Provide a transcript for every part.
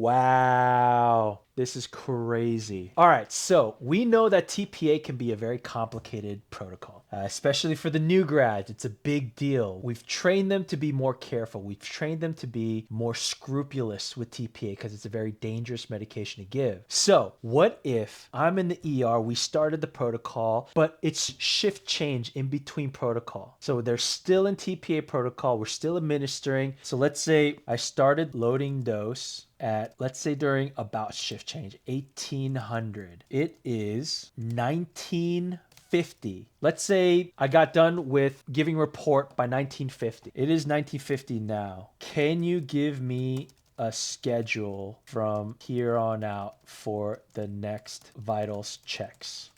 Wow. This is crazy. All right, so we know that TPA can be a very complicated protocol, especially for the new grads. It's a big deal. We've trained them to be more careful. We've trained them to be more scrupulous with TPA because it's a very dangerous medication to give. So what if I'm in the ER, we started the protocol, but it's shift change in between protocol. So they're still in TPA protocol. We're still administering. So let's say I started loading dose at, let's say during about shift change, 1800. It is 1950. Let's say I got done with giving report by 1950. It is 1950 now. Can you give me a schedule from here on out for the next vitals checks?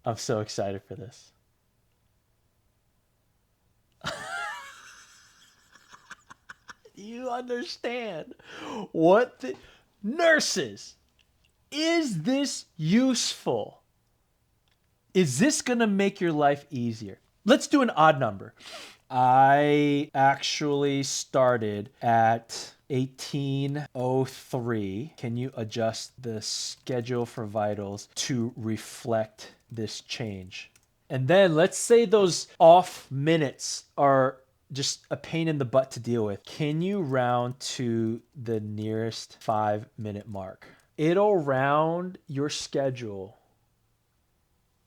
I'm so excited for this. You understand what the nurses, is this useful? Is this going to make your life easier? Let's do an odd number. I actually started at 1803. Can you adjust the schedule for vitals to reflect this change? And then let's say those off minutes are just a pain in the butt to deal with. Can you round to the nearest 5-minute mark? It'll round your schedule.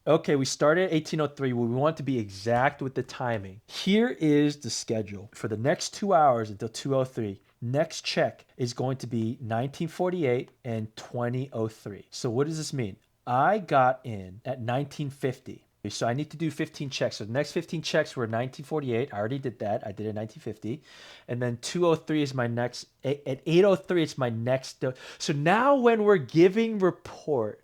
Okay, we started at 1803. We want to be exact with the timing. Here is the schedule. For the next 2 hours until 2:03, next check is going to be 1948 and 20:03. So what does this mean? I got in at 1950. So I need to do 15 checks. So the next 15 checks were 1948. I already did that. I did it in 1950. And then 2:03 is my next. At 8:03, it's my next. So now when we're giving report,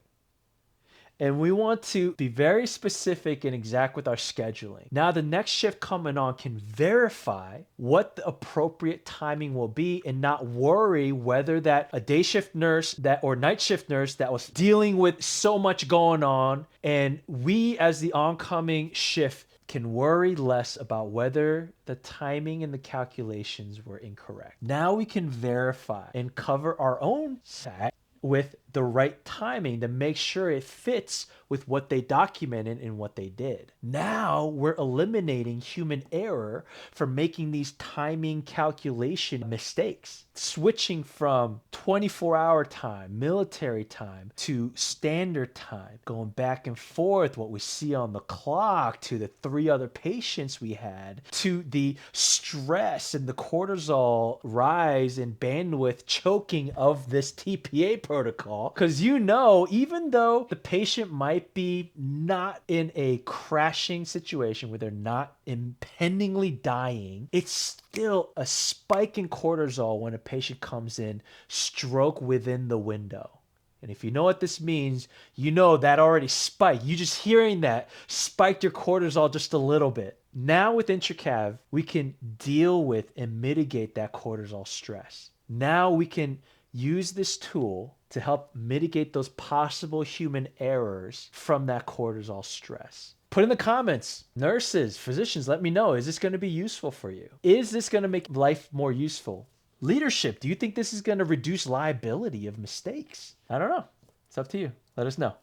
and we want to be very specific and exact with our scheduling. Now the next shift coming on can verify what the appropriate timing will be and not worry whether that a day shift nurse that or night shift nurse that was dealing with so much going on, and we as the oncoming shift can worry less about whether the timing and the calculations were incorrect. Now we can verify and cover our own side with the right timing to make sure it fits with what they documented and what they did. Now we're eliminating human error for making these timing calculation mistakes. Switching from 24-hour time, military time, to standard time, going back and forth, what we see on the clock, to the 3 other patients we had, to the stress and the cortisol rise and bandwidth choking of this TPA protocol. Because even though the patient might be not in a crashing situation where they're not impendingly dying, it's still a spike in cortisol when a patient comes in, stroke within the window. And if you know what this means, you know that already spiked. You just hearing that spiked your cortisol just a little bit. Now with Intracav, we can deal with and mitigate that cortisol stress. Now we can use this tool to help mitigate those possible human errors from that cortisol stress. Put in the comments, nurses, physicians, let me know. Is this going to be useful for you? Is this going to make life more useful? Leadership, do you think this is going to reduce liability of mistakes? I don't know. It's up to you. Let us know.